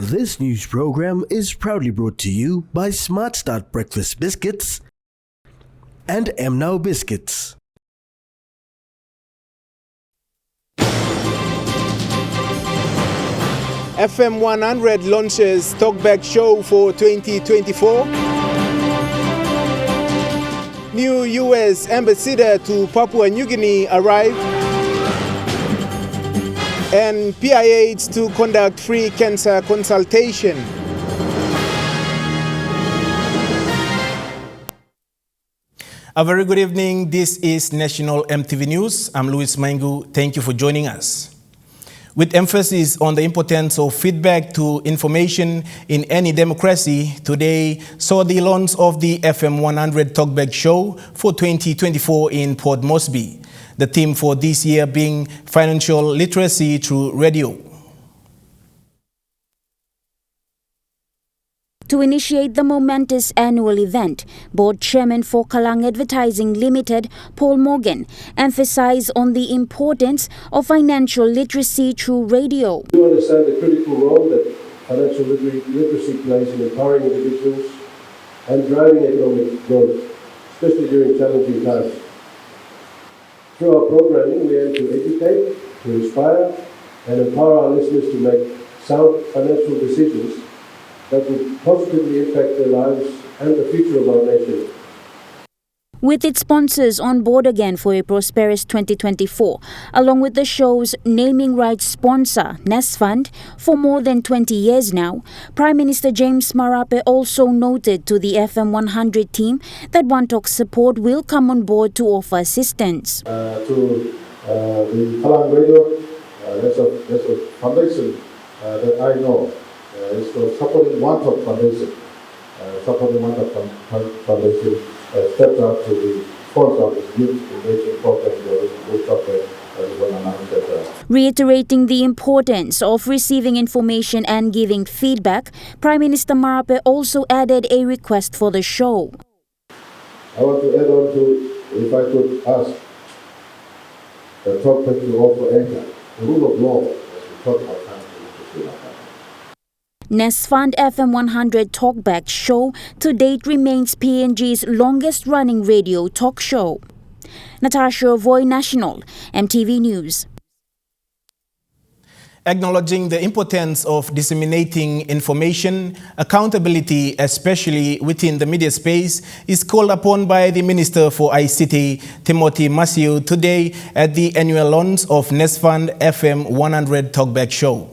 This news program is proudly brought to you by Smart Start Breakfast Biscuits and Now Biscuits. FM 100 launches TalkBack show for 2024. New U.S. ambassador to Papua New Guinea arrived. And PIH to conduct free cancer consultation. A very good evening. This is National Emtv News. I'm Louis Maingu. Thank you for joining us. With emphasis on the importance of feedback to information in any democracy, today saw the launch of the FM 100 TalkBack show for 2024 in Port Mosby. The theme for this year being financial literacy through radio. To initiate the momentous annual event, Board Chairman for Kalang Advertising Limited, Paul Morgan, emphasized on the importance of financial literacy through radio. We understand the critical role that financial literacy plays in empowering individuals and driving economic growth, especially during challenging times. Through our programming, we aim to educate, to inspire, and empower our listeners to make sound financial decisions that will positively impact their lives and the future of our nation. With its sponsors on board again for a prosperous 2024, along with the show's naming rights sponsor, Nest Fund, for more than 20 years now, Prime Minister James Marape also noted to the FM 100 team that One Talk support will come on board to offer assistance. To the Kalang Radio, that's a foundation that I know. It's called Supporting One Talk Foundation. Supporting One Talk Foundation stepped up to the sponsor of this youth engagement program. Reiterating the importance of receiving information and giving feedback, Prime Minister Marape also added a request for the show. I want to add on to, if I could ask the TalkBack to also anchor the rule of law as we talk about country. Nest Fund FM 100 TalkBack show to date remains PNG's longest running radio talk show. Natasha Voy, National, MTV News. Acknowledging the importance of disseminating information, accountability, especially within the media space, is called upon by the Minister for ICT, Timothy Masiu, today at the annual launch of Nest Fund FM 100 TalkBack show.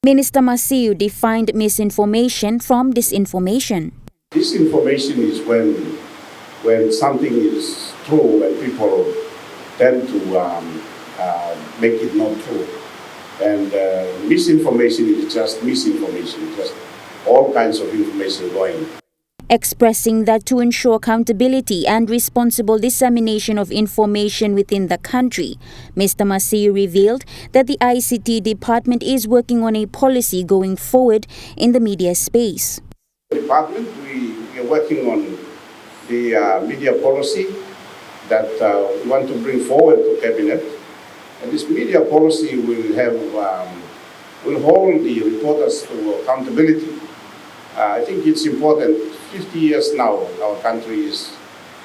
Minister Masiu defined misinformation from disinformation. Disinformation is when something is true and people tend to make it not true. And misinformation is just misinformation, just all kinds of information going. Expressing that to ensure accountability and responsible dissemination of information within the country, Mr. Masiu revealed that the ICT department is working on a policy going forward in the media space. Department, we are working on the media policy that we want to bring forward to Cabinet. And this media policy will hold the reporters to accountability. I think it's important. 50 years now, our country is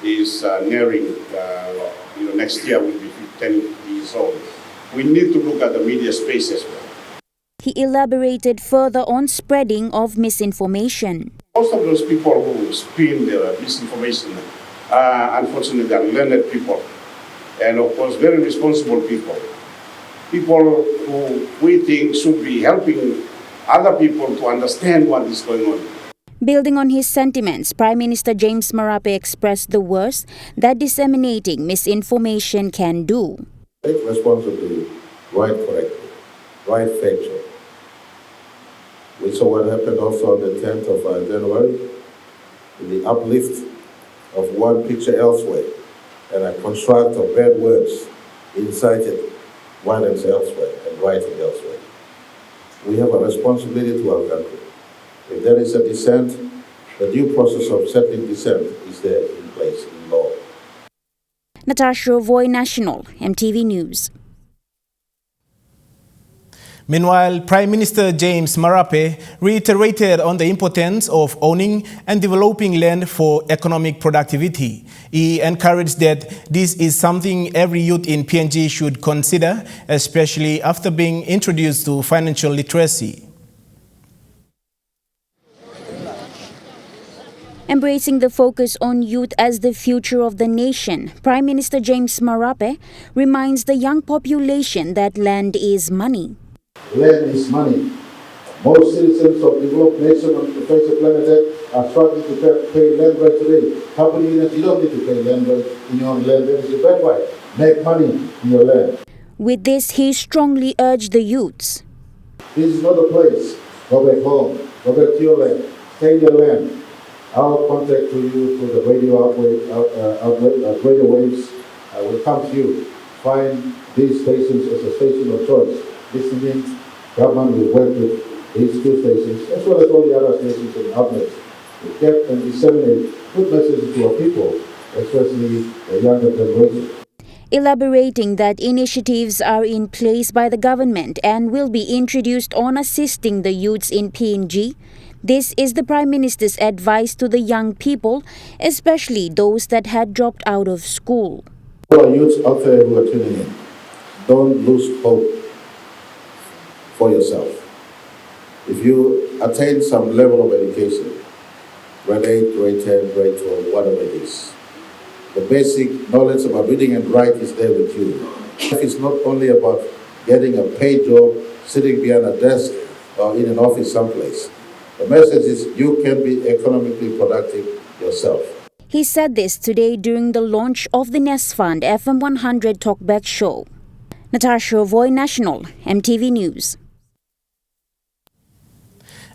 nearing, next year will be 10 years old. We need to look at the media space as well. He elaborated further on spreading of misinformation. Most of those people who spin the misinformation, unfortunately, are learned people. And of course, very responsible people. People who we think should be helping other people to understand what is going on. Building on his sentiments, Prime Minister James Marape expressed the worst that disseminating misinformation can do. Take responsibility, write correctly, write factual. We saw what happened also on the 10th of January, in the uplift of one picture elsewhere, and a construct of bad words incited violence elsewhere and writing elsewhere. We have a responsibility to our country. If there is a dissent, the due process of settling dissent is there in place in law. Natasha Voy, National, MTV News. Meanwhile, Prime Minister James Marape reiterated on the importance of owning and developing land for economic productivity. He encouraged that this is something every youth in PNG should consider, especially after being introduced to financial literacy. Embracing the focus on youth as the future of the nation, Prime Minister James Marape reminds the young population that land is money. Land is money. Most citizens of developed nations on the face of planet Earth are struggling to pay land rent today. Company units, you don't need to pay land rent in your own land. There is a birthright. Make money in your land. With this, he strongly urged the youths. This is not a place. Go back home. Go back to your land. Stay in your land. Our contact to you through the radio waves will come to you. Find these stations as a station of choice. Listening, government will work with these two stations as well as all the other stations and outlets to get and disseminate good messages to our people, especially the younger generation. Elaborating that initiatives are in place by the government and will be introduced on assisting the youths in PNG, this is the Prime Minister's advice to the young people, especially those that had dropped out of school. To our youths out there who are tuning in, don't lose hope for yourself. If you attain some level of education, grade 8, grade 10, grade 12, whatever it is, the basic knowledge about reading and writing is there with you. Life is not only about getting a paid job, sitting behind a desk or in an office someplace. The message is you can be economically productive yourself. He said this today during the launch of the Nest Fund FM 100 TalkBack show. Natasha Voy, National, MTV News.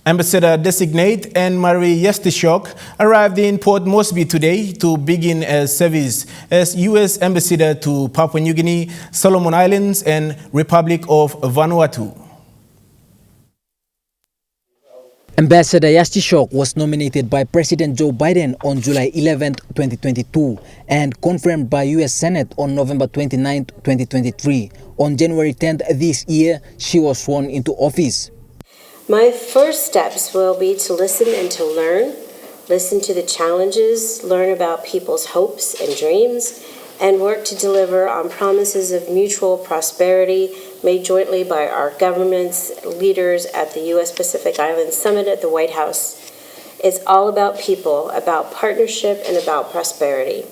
Ambassador-designate Anne-Marie Yestishok arrived in Port Mosby today to begin a service as U.S. Ambassador to Papua New Guinea, Solomon Islands and Republic of Vanuatu. Ambassador Yastishok was nominated by President Joe Biden on July 11, 2022 and confirmed by U.S. Senate on November 29, 2023. On January 10 this year, she was sworn into office. My first steps will be to listen and to learn, listen to the challenges, learn about people's hopes and dreams, and work to deliver on promises of mutual prosperity made jointly by our governments, leaders at the U.S. Pacific Islands Summit at the White House. It's all about people, about partnership, and about prosperity.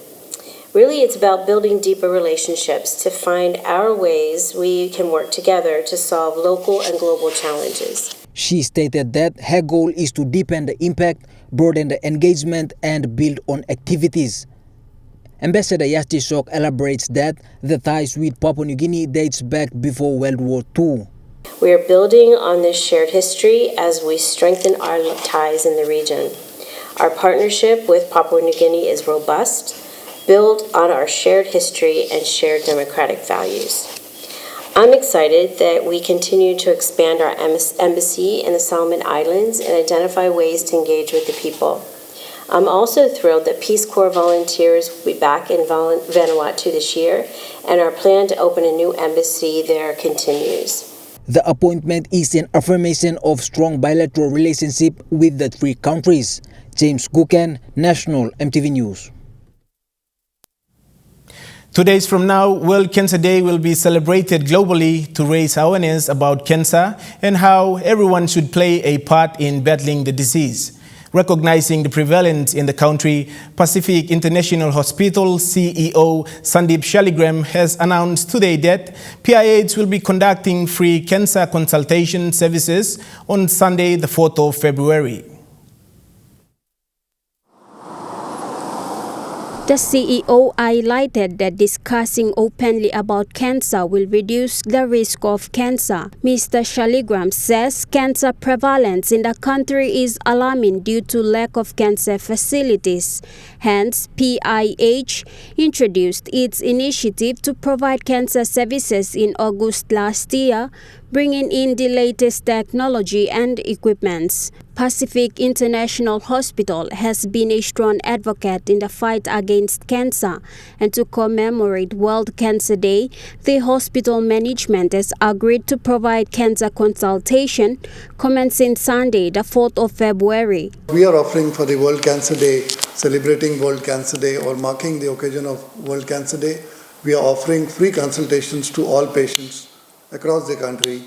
Really, it's about building deeper relationships to find our ways we can work together to solve local and global challenges. She stated that her goal is to deepen the impact, broaden the engagement, and build on activities. Ambassador Yastishok elaborates that the ties with Papua New Guinea dates back before World War II. We are building on this shared history as we strengthen our ties in the region. Our partnership with Papua New Guinea is robust, built on our shared history and shared democratic values. I'm excited that we continue to expand our embassy in the Solomon Islands and identify ways to engage with the people. I'm also thrilled that Peace Corps volunteers will be back in Vanuatu this year, and our plan to open a new embassy there continues. The appointment is an affirmation of strong bilateral relationship with the three countries. James Guken, National, MTV News. 2 days from now, World Cancer Day will be celebrated globally to raise awareness about cancer and how everyone should play a part in battling the disease. Recognizing the prevalence in the country, Pacific International Hospital CEO Sandeep Shaligram has announced today that PIH will be conducting free cancer consultation services on Sunday, the 4th of February. The CEO highlighted that discussing openly about cancer will reduce the risk of cancer. Mr. Shaligram says cancer prevalence in the country is alarming due to lack of cancer facilities. Hence, PIH introduced its initiative to provide cancer services in August last year, bringing in the latest technology and equipments. Pacific International Hospital has been a strong advocate in the fight against cancer, and to commemorate World Cancer Day, the hospital management has agreed to provide cancer consultation commencing Sunday, the 4th of February. We are offering for the World Cancer Day, celebrating World Cancer Day or marking the occasion of World Cancer Day, we are offering free consultations to all patients across the country.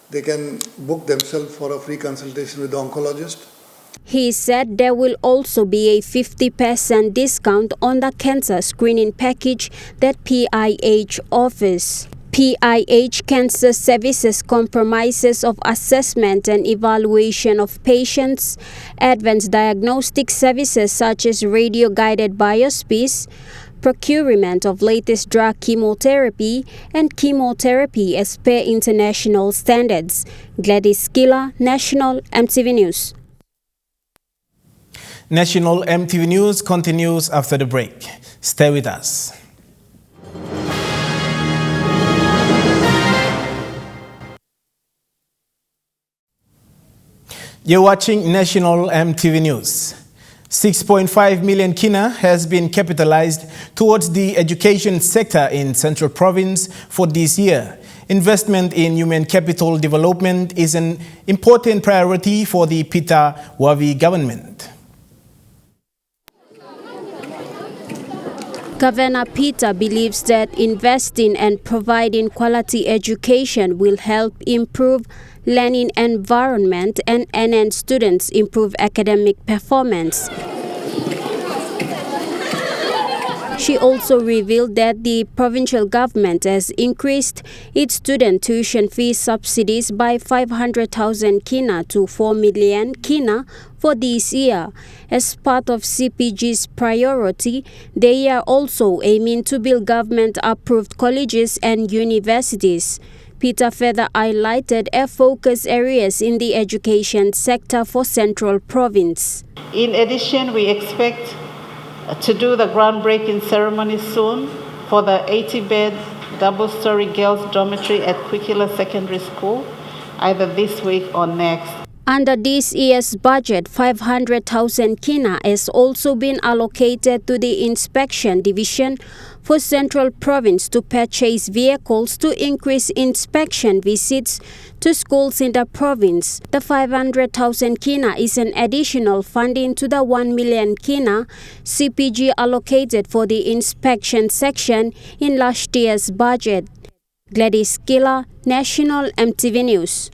They can book themselves for a free consultation with the oncologist. He said there will also be a 50% discount on the cancer screening package that PIH offers. PIH Cancer Services comprises of assessment and evaluation of patients, advanced diagnostic services such as radio-guided biopsies, procurement of latest drug chemotherapy, and chemotherapy as per international standards. Gladys Killer, National Emtv News. National Emtv News continues after the break. Stay with us. You're watching National Emtv News. 6.5 million kina has been capitalized towards the education sector in Central Province for this year. Investment in human capital development is an important priority for the Peter Wavi government. Governor Peter believes that investing and providing quality education will help improve learning environment and enhance students' improve academic performance. She also revealed that the provincial government has increased its student tuition fee subsidies by 500,000 kina to 4 million kina for this year. As part of CPG's priority, they are also aiming to build government-approved colleges and universities. Peter further highlighted focus areas in the education sector for Central Province. In addition, we expect to do the groundbreaking ceremony soon for the 80-bed double-story girls' dormitory at Kwikila Secondary School, either this week or next. Under this year's budget, 500,000 kina has also been allocated to the Inspection Division for Central Province to purchase vehicles to increase inspection visits to schools in the province. The 500,000 kina is an additional funding to the 1 million kina CPG allocated for the inspection section in last year's budget. Gladys Killer, National Emtv News.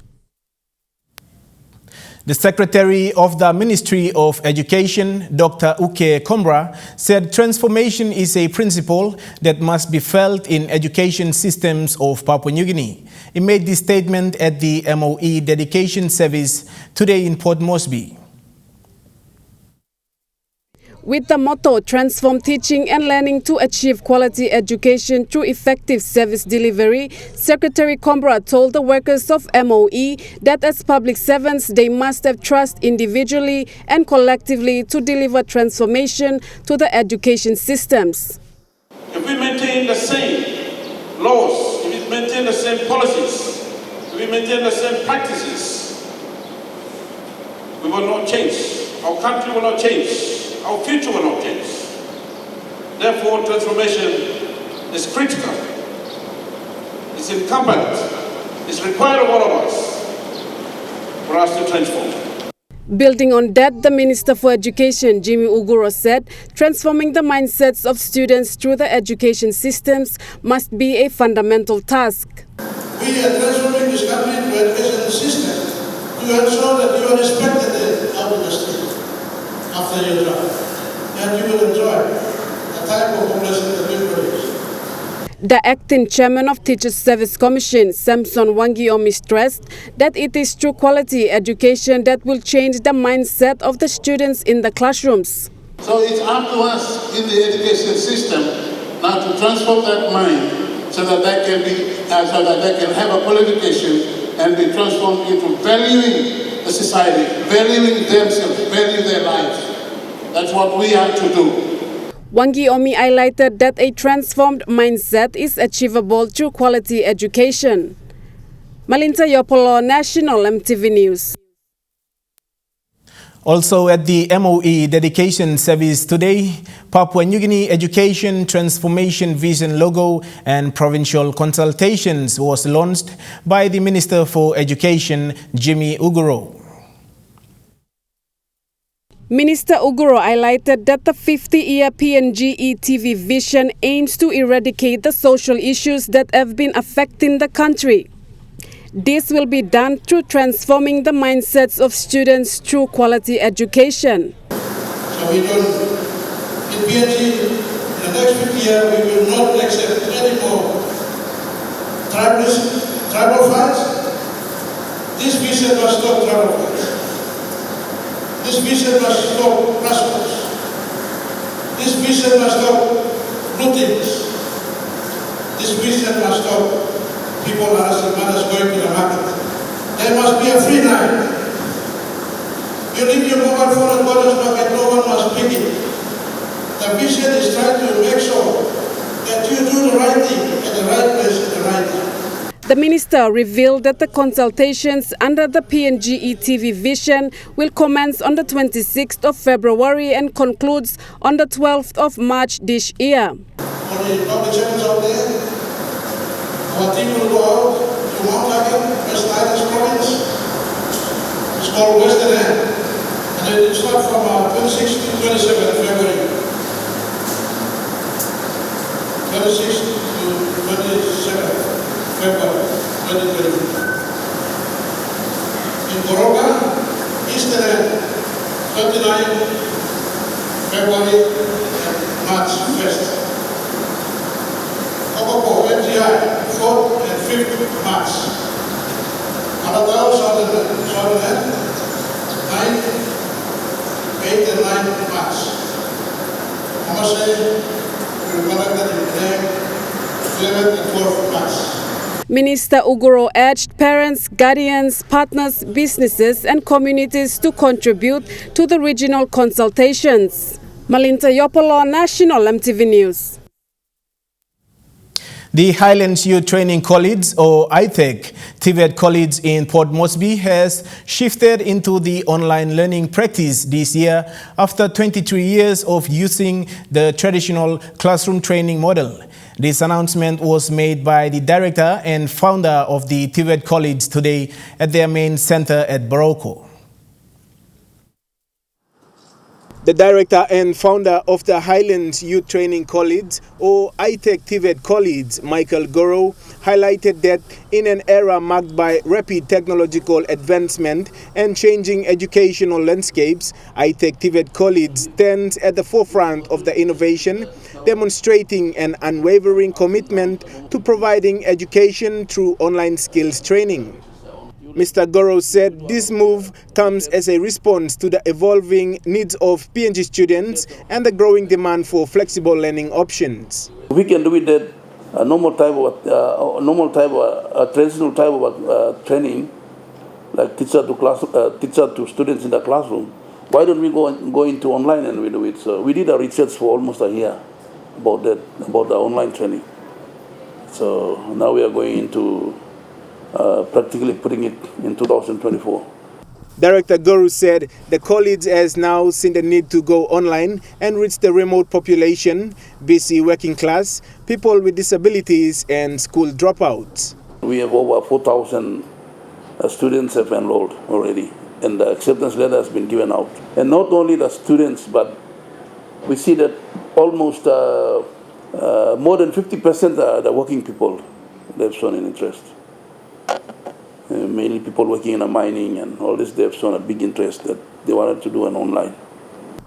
The Secretary of the Ministry of Education, Dr. Uke Kombra, said transformation is a principle that must be felt in education systems of Papua New Guinea. He made this statement at the MOE dedication service today in Port Mosby. With the motto, transform teaching and learning to achieve quality education through effective service delivery, Secretary Kombra told the workers of MOE that as public servants, they must have trust individually and collectively to deliver transformation to the education systems. If we maintain the same laws, if we maintain the same policies, if we maintain the same practices, we will not change. Our country will not change. Our future will not change. Therefore, transformation is critical. It's incumbent. It's required of all of us for us to transform. Building on that, the Minister for Education, Jimmy Uguro, said transforming the mindsets of students through the education systems must be a fundamental task. We are transforming this country into an education system to ensure that you are respected out of the street after your job, and you will enjoy a type of population that we produce. The acting chairman of Teachers Service Commission, Samson Wangiomi, stressed that it is through quality education that will change the mindset of the students in the classrooms. So it's up to us in the education system now to transform that mind so that they can have a qualification and be transformed into valuing the society, valuing themselves, valuing their lives. That's what we have to do. Wangiomi highlighted that a transformed mindset is achievable through quality education. Malinta Yopolo, National Emtv News. Also at the MOE dedication service today, Papua New Guinea Education Transformation Vision logo and provincial consultations was launched by the Minister for Education, Jimmy Uguro. Minister Uguro highlighted that the 50-year PNG Vision aims to eradicate the social issues that have been affecting the country. This will be done through transforming the mindsets of students through quality education. So we don't, in PNG, in the next 50 years, we will not accept any more tribal fights. This vision must stop tribal fights. This vision must stop rascals. This vision must stop lootings. This vision must stop people harassing mothers going to the market. There must be a free line. You leave your mobile phone at God's market, no one must pick it. The vision is trying to make sure that you do the right thing at the right place at the right time. The minister revealed that the consultations under the PNG Vision will commence on the 26th of February and concludes on the 12th of March this year. All the public servants out there, our team will go out to Mount Hagen, West Highlands province. It's called Western End. And it will start from 26 to 27 February. 26 to 27 February 2020. In Goroka, Eastern End, 29 February and March 1st. Okopo, MTI, 4th and 5th March. Malatao, Southern End, 9th, 8th and 9th March. Homase, we will conduct that in 11th and 12th March. Minister Uguro urged parents, guardians, partners, businesses and communities to contribute to the regional consultations. Malinta Yopolo, National Emtv News. The Highlands Youth Training College, or ITEC, TVET College in Port Mosby has shifted into the online learning practice this year after 23 years of using the traditional classroom training model. This announcement was made by the director and founder of the TVET College today at their main center at Baroko. The director and founder of the Highlands Youth Training College, or ITEC TVET College, Michael Goro, highlighted that in an era marked by rapid technological advancement and changing educational landscapes, ITEC TVET College stands at the forefront of the innovation, demonstrating an unwavering commitment to providing education through online skills training. Mr. Goro said this move comes as a response to the evolving needs of PNG students and the growing demand for flexible learning options. We can do it that traditional type of training, like teacher to students in the classroom. Why don't we go into online and we do it? So we did a research for almost a year about the online training. So now we are going into practically putting it in 2024. Director Guru said the college has now seen the need to go online and reach the remote population, busy working class, people with disabilities and school dropouts. We have over 4,000 students have enrolled already, and the acceptance letter has been given out. And not only the students, but we see that almost more than 50% are the working people that have shown an interest. Mainly people working in the mining and all this, they have shown a big interest that they wanted to do an online.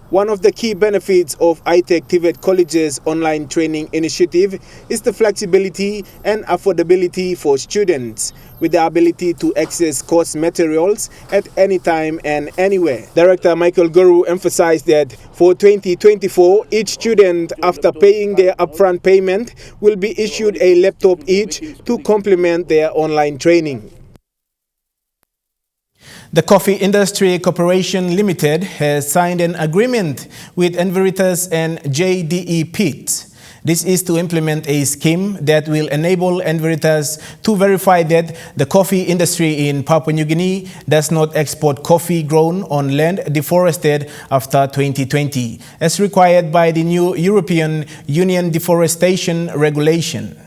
One of the key benefits of ITEC TVET College's online training initiative is the flexibility and affordability for students, with the ability to access course materials at any time and anywhere. Director Michael Guru emphasized that for 2024, each student, after paying their upfront payment, will be issued a laptop each to complement their online training. The Coffee Industry Corporation Limited has signed an agreement with Enveritas and JDE Pitt. This is to implement a scheme that will enable Enveritas to verify that the coffee industry in Papua New Guinea does not export coffee grown on land deforested after 2020, as required by the new European Union deforestation regulation.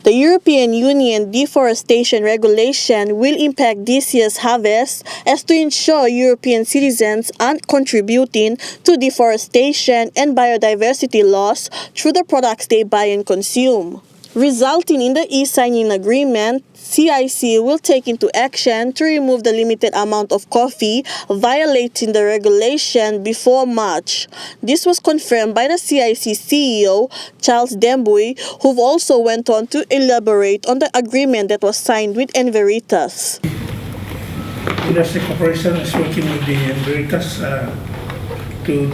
The European Union deforestation regulation will impact this year's harvest as to ensure European citizens aren't contributing to deforestation and biodiversity loss through the products they buy and consume. Resulting in the e-signing agreement, CIC will take into action to remove the limited amount of coffee violating the regulation before March. This was confirmed by the CIC CEO, Charles Dembui, who also went on to elaborate on the agreement that was signed with Enveritas. Industry Corporation is working with the Enveritas to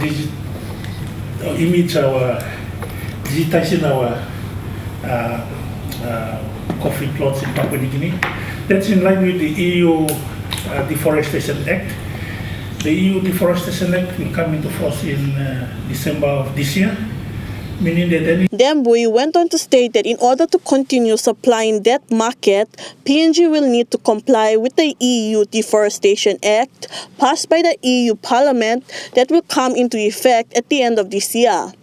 digitizing our coffee plots in Papua New Guinea. That's in line with the EU Deforestation Act. The EU Deforestation Act will come into force in December of this year, meaning that Dembui went on to state that in order to continue supplying that market, PNG will need to comply with the EU Deforestation Act passed by the EU Parliament that will come into effect at the end of this year.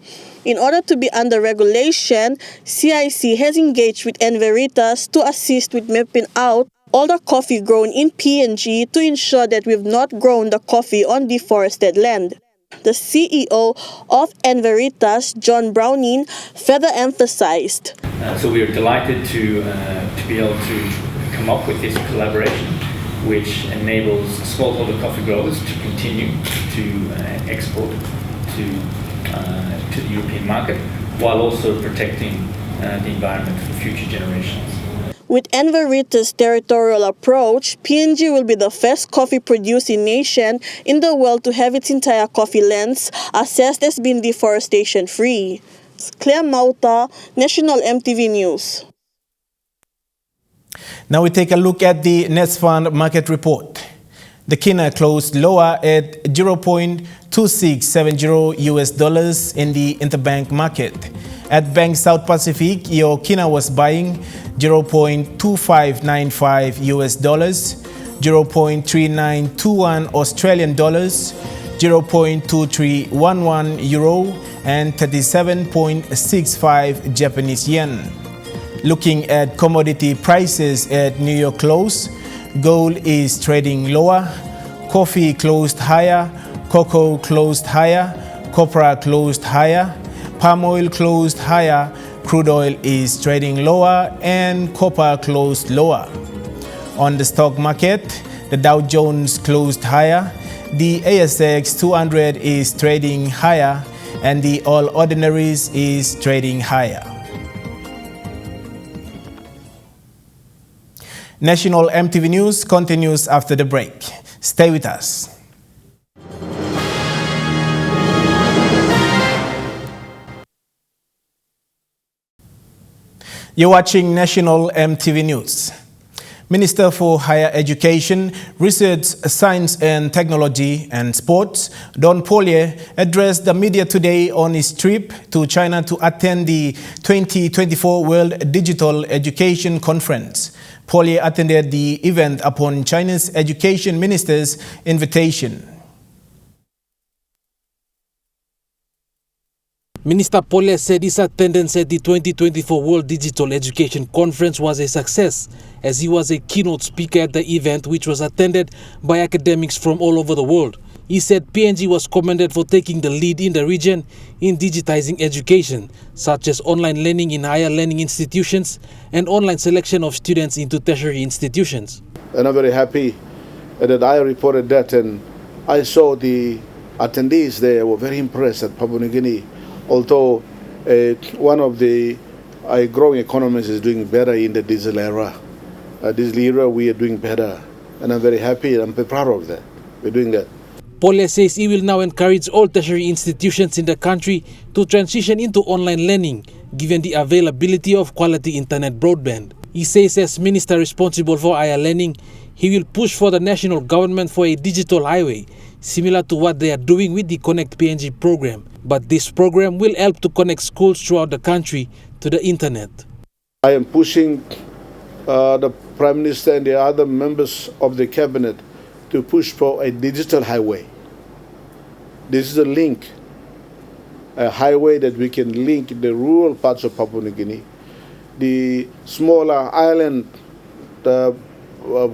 In order to be under regulation, CIC has engaged with Enveritas to assist with mapping out all the coffee grown in PNG to ensure that we've not grown the coffee on deforested land. The CEO of Enveritas, John Browning, further emphasized. So we are delighted to be able to come up with this collaboration, which enables smallholder coffee growers to continue to export to the European market, while also protecting the environment for future generations. With Enveritas' territorial approach, PNG will be the first coffee-producing nation in the world to have its entire coffee lands assessed as being deforestation-free. Claire Mauta, National Emtv News. Now we take a look at the Nesfund market report. The kina closed lower at $0.2670 in the interbank market. At Bank South Pacific, your kina was buying $0.2595 $0.3921 Australian dollars, 0.2311 euro, and 37.65 Japanese yen. Looking at commodity prices at New York close, gold is trading lower, coffee closed higher, cocoa closed higher, copra closed higher, palm oil closed higher, crude oil is trading lower, and copper closed lower. On the stock market, the Dow Jones closed higher, the ASX 200 is trading higher, and the All Ordinaries is trading higher. National Emtv News continues after the break. Stay with us. You're watching National Emtv News. Minister for Higher Education, Research, Science and Technology and Sports, Don Polye, addressed the media today on his trip to China to attend the 2024 World Digital Education Conference. Polye attended the event upon China's education minister's invitation. Minister Polye said his attendance at the 2024 World Digital Education Conference was a success, as he was a keynote speaker at the event, which was attended by academics from all over the world. He said PNG was commended for taking the lead in the region in digitizing education, such as online learning in higher learning institutions and online selection of students into tertiary institutions. And I'm very happy that I reported that, and I saw the attendees there were very impressed at Papua New Guinea. Although one of the growing economies is doing better in the digital era. Digital era, we are doing better. And I'm very happy and I'm very proud of that. We're doing that. Polye says he will now encourage all tertiary institutions in the country to transition into online learning, given the availability of quality internet broadband. He says as minister responsible for higher learning, he will push for the national government for a digital highway, similar to what they are doing with the Connect PNG program. But this program will help to connect schools throughout the country to the internet. I am pushing the Prime Minister and the other members of the cabinet to push for a digital highway. This is a link, a highway that we can link the rural parts of Papua New Guinea, the smaller island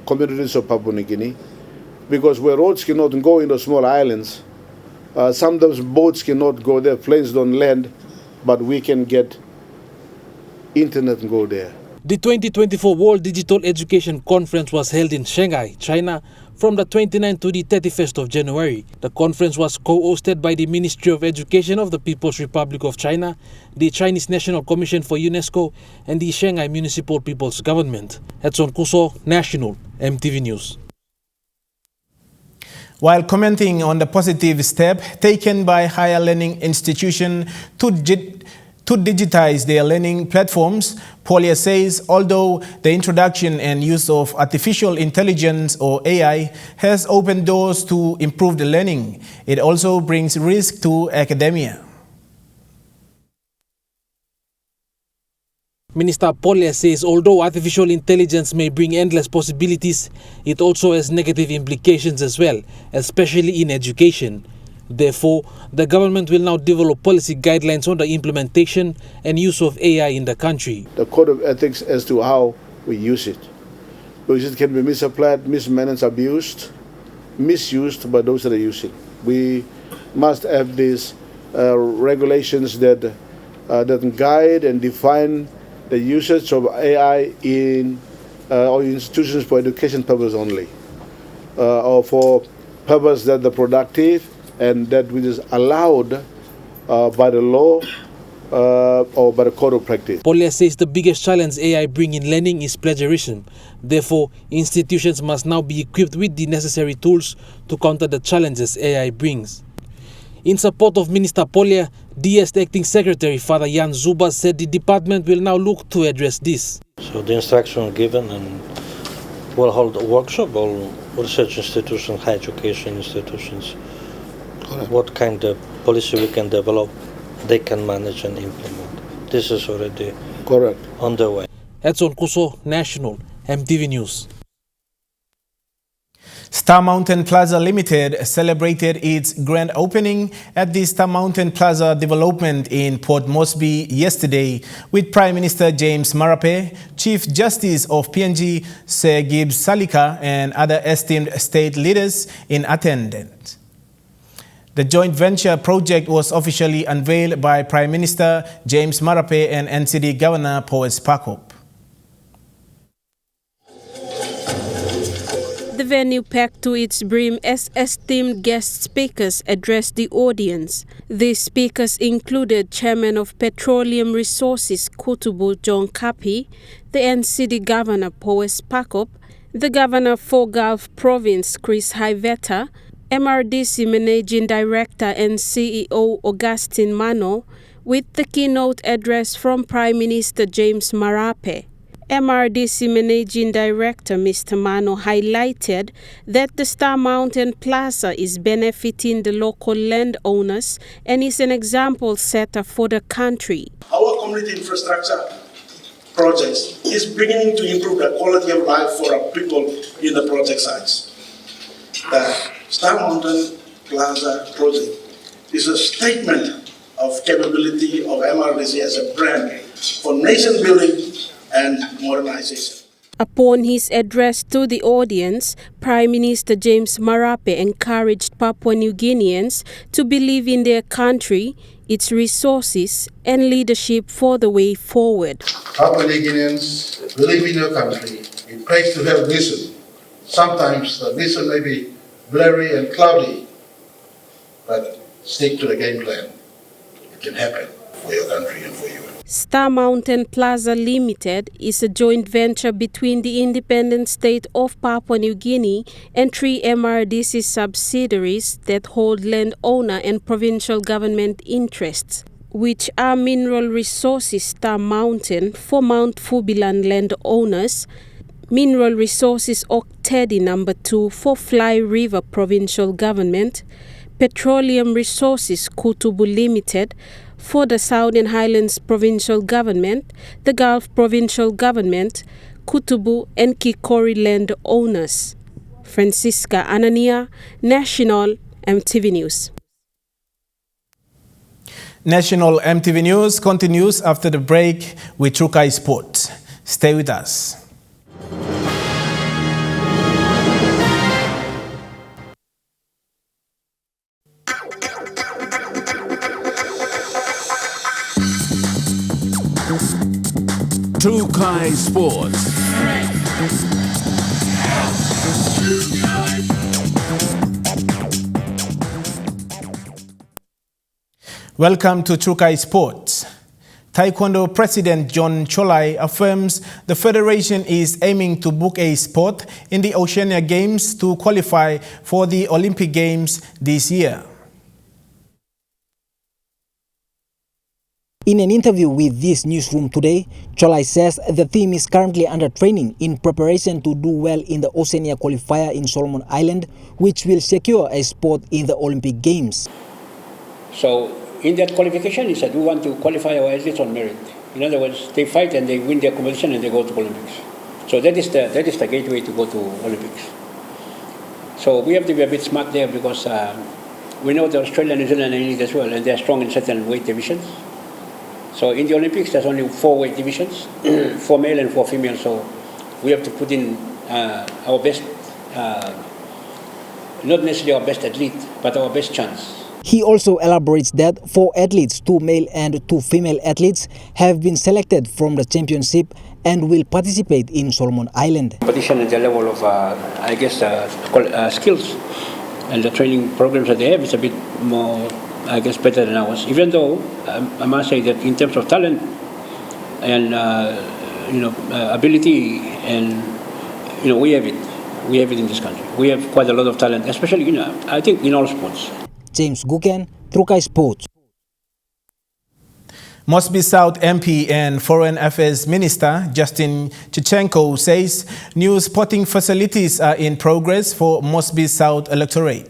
communities of Papua New Guinea, because where roads cannot go in the small islands, sometimes boats cannot go there, planes don't land, but we can get internet and go there. The 2024 World Digital Education Conference was held in Shanghai, China, from the 29th to the 31st of January. The conference was co-hosted by the Ministry of Education of the People's Republic of China, the Chinese National Commission for UNESCO, and the Shanghai Municipal People's Government. Edson Kuso, National, Emtv News. While commenting on the positive step taken by higher learning institutions to digitize their learning platforms, Polia says although the introduction and use of artificial intelligence or AI has opened doors to improved learning, it also brings risk to academia. Minister Polia says although artificial intelligence may bring endless possibilities, it also has negative implications as well, especially in education. Therefore, the government will now develop policy guidelines on the implementation and use of AI in the country. The code of ethics as to how we use it. Because it can be misapplied, mismanaged, abused, misused by those that are using. We must have these regulations that guide and define the usage of AI in our institutions for education purpose only, or for purpose that are productive and that which is allowed by the law or by the code of practice. Polia says the biggest challenge AI brings in learning is plagiarism. Therefore, institutions must now be equipped with the necessary tools to counter the challenges AI brings. In support of Minister Polia, DS Acting Secretary Father Jan Zubas said the department will now look to address this. So the instruction given, and we'll hold a workshop, all research institutions, higher education institutions, what kind of policy we can develop, they can manage and implement. This is already underway. Edson Kuso, National, MTV News. Star Mountain Plaza Limited celebrated its grand opening at the Star Mountain Plaza development in Port Mosby yesterday with Prime Minister James Marape, Chief Justice of PNG Sir Gibbs Salika, and other esteemed state leaders in attendance. The joint venture project was officially unveiled by Prime Minister James Marape and NCD Governor Powes Pakop. The venue packed to its brim as esteemed guest speakers addressed the audience. These speakers included Chairman of Petroleum Resources Kutubu John Kapi, the NCD Governor Powes Pakop, the Governor for Gulf Province Chris Haiveta, MRDC Managing Director and CEO Augustine Mano, with the keynote address from Prime Minister James Marape. MRDC Managing Director Mr. Mano highlighted that the Star Mountain Plaza is benefiting the local landowners and is an example setter for the country. Our community infrastructure projects is beginning to improve the quality of life for our people in the project sites. The Star Mountain Plaza project is a statement of capability of MRDC as a brand for nation building and modernization. Upon his address to the audience, Prime Minister James Marape encouraged Papua New Guineans to believe in their country, its resources, and leadership for the way forward. Papua New Guineans believe in your country. It pays to have vision. Sometimes the vision may be blurry and cloudy, but stick to the game plan. It can happen for your country and for you. Star Mountain Plaza Limited is a joint venture between the independent state of Papua New Guinea and 3 MRDC subsidiaries that hold landowner and provincial government interests, which are Mineral Resources Star Mountain for Mount Fubilan landowners, Mineral Resources Oktedi No. 2 for Fly River Provincial Government, Petroleum Resources Kutubu Limited for the Southern Highlands Provincial Government, the Gulf Provincial Government, Kutubu and Kikori land owners. Francisca Anania, National MTV News. National MTV News continues after the break with Trukai Sport. Stay with us. Trukai Sports. Welcome to Trukai Sports. Taekwondo President John Cholai affirms the federation is aiming to book a spot in the Oceania Games to qualify for the Olympic Games this year. In an interview with this newsroom today, Cholai says the team is currently under training in preparation to do well in the Oceania qualifier in Solomon Island, which will secure a spot in the Olympic Games. So in that qualification, he said we want to qualify our athletes on merit. In other words, they fight and they win their competition and they go to Olympics. So that is the gateway to go to Olympics. So we have to be a bit smart there because we know the Australia, New Zealand are in it as well, and they are strong in certain weight divisions. So in the Olympics, there's only 4 weight divisions, 4 male and 4 female. So we have to put in our best, not necessarily our best athlete, but our best chance. He also elaborates that 4 athletes, 2 male and 2 female athletes, have been selected from the championship and will participate in Solomon Island. Competition at the level of, skills and the training programs that they have is a bit more, better than ours. Even though I must say that in terms of talent and ability, and we have it. We have it in this country. We have quite a lot of talent, especially I think in all sports. James Guken, Trukai Sports. Mosby South MP and Foreign Affairs Minister Justin Chichenko says new sporting facilities are in progress for Mosby South electorate.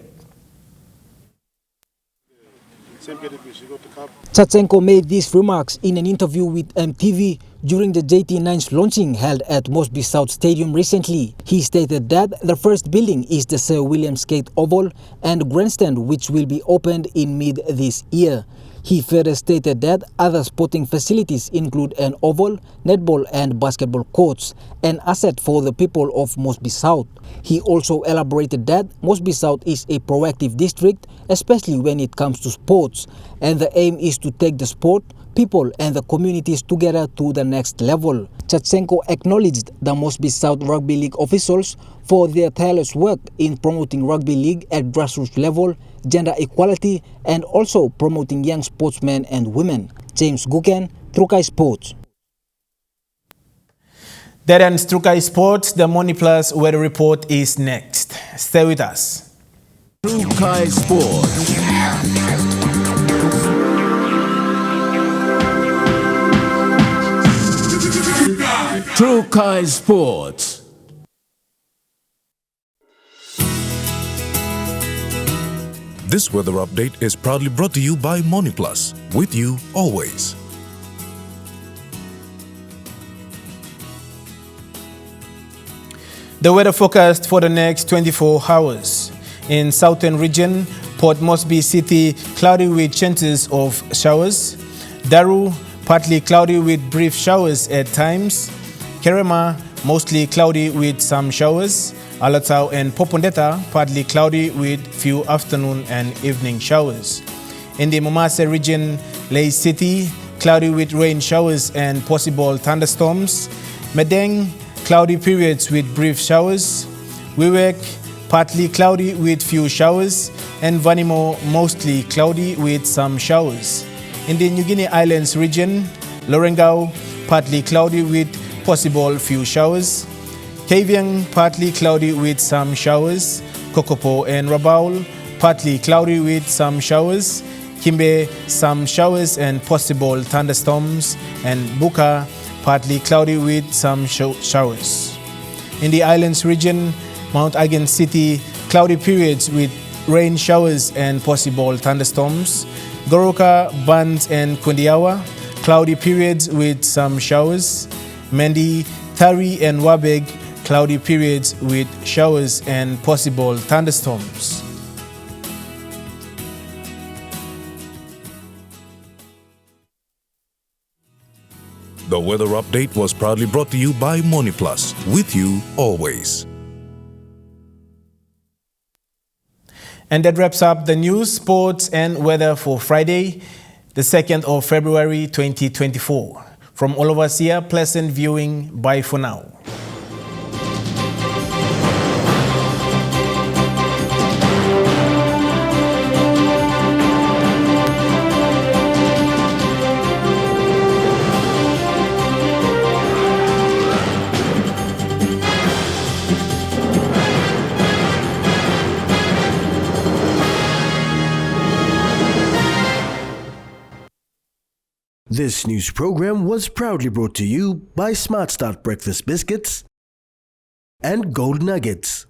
Chichenko made these remarks in an interview with Emtv during the JT9's launching held at Mosby South Stadium recently. He stated that the first building is the Sir William Skate Oval and Grandstand, which will be opened in mid this year. He further stated that other sporting facilities include an oval, netball and basketball courts, an asset for the people of Mosby South. He also elaborated that Mosby South is a proactive district, especially when it comes to sports, and the aim is to take the sport, people and the communities together to the next level. Chichenko acknowledged the Mosby South Rugby League officials for their tireless work in promoting rugby league at grassroots level, gender equality, and also promoting young sportsmen and women. James Guken, Trukai Sports. That ends Trukai Sports. The Money Plus weather report is next. Stay with us. Trukai Sports. Trukai Sports. This weather update is proudly brought to you by Money Plus, with you always. The weather forecast for the next 24 hours. In southern region, Port Moresby City, cloudy with chances of showers. Daru, partly cloudy with brief showers at times. Kerema, mostly cloudy with some showers. Alatau and Popondetta, partly cloudy with few afternoon and evening showers. In the Momase region, Ley City, cloudy with rain showers and possible thunderstorms. Medeng, cloudy periods with brief showers. Wewak, partly cloudy with few showers. And Vanimo, mostly cloudy with some showers. In the New Guinea Islands region, Lorengau, partly cloudy with possible few showers. Kavieng, partly cloudy with some showers. Kokopo and Rabaul, partly cloudy with some showers. Kimbe, some showers and possible thunderstorms. And Buka, partly cloudy with some showers. In the Highlands region, Mount Again City, cloudy periods with rain showers and possible thunderstorms. Goroka, Bans and Kundiawa, cloudy periods with some showers. Mendi, Tari and Wabeg, cloudy periods with showers and possible thunderstorms. The weather update was proudly brought to you by MoneyPlus, with you always. And that wraps up the news, sports, and weather for Friday, the 2nd of February 2024. From all of us here, pleasant viewing. Bye for now. This news program was proudly brought to you by Smart Start Breakfast Biscuits and Gold Nuggets.